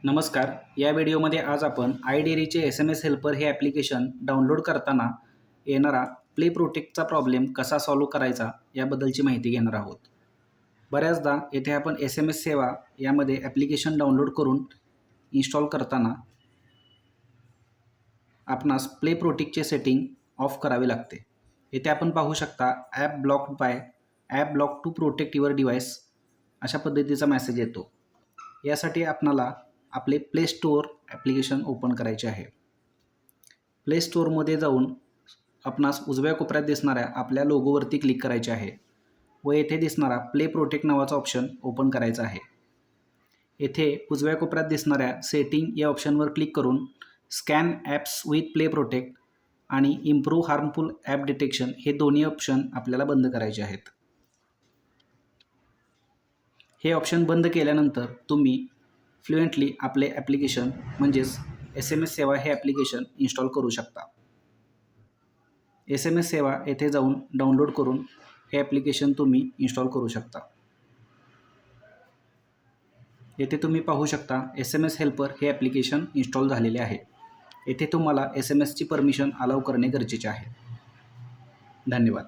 नमस्कार. या व्हिडिओमध्ये आज आपण iDairyचे SMS हेल्पर हे ॲप्लिकेशन डाउनलोड करताना येणारा प्ले प्रोटेक्टचा प्रॉब्लेम कसा सॉल्व्ह करायचा याबद्दलची माहिती घेणार आहोत. बऱ्याचदा येथे आपण SMS सेवा यामध्ये ॲप्लिकेशन डाउनलोड करून इन्स्टॉल करताना आपणास प्ले प्रोटेक्टचे सेटिंग ऑफ करावे लागते. येथे आपण पाहू शकता app block to protect your device अशा पद्धतीचा मेसेज येतो. यासाठी आपणाला आपले प्ले स्टोअर ॲप्लिकेशन ओपन करायचे आहे. प्ले स्टोअरमध्ये जाऊन आपणास उजव्या कोपऱ्यात दिसणाऱ्या आपल्या लोगोवरती क्लिक करायचे आहे व येथे दिसणारा प्ले प्रोटेक्ट नावाचा ऑप्शन ओपन करायचा आहे. येथे उजव्या कोपऱ्यात दिसणाऱ्या सेटिंग या ऑप्शनवर क्लिक करून scan apps with play protect आणि इम्प्रूव्ह हार्मफुल ॲप डिटेक्शन हे दोन्ही ऑप्शन आपल्याला बंद करायचे आहेत. हे ऑप्शन बंद केल्यानंतर तुम्ही फ्लुएंटली आपले ॲप्लिकेशन म्हणजेच SMS सेवा हे ॲप्लिकेशन इन्स्टॉल करू शकता. SMS सेवा येथे जाऊन डाउनलोड करून हे ॲप्लिकेशन तुम्ही इन्स्टॉल करू शकता. येथे तुम्ही पाहू शकता SMS हेल्पर हे ॲप्लिकेशन इन्स्टॉल झालेले आहे. येथे तुम्हाला SMSची परमिशन अलाउ करणे गरजेचे आहे. धन्यवाद.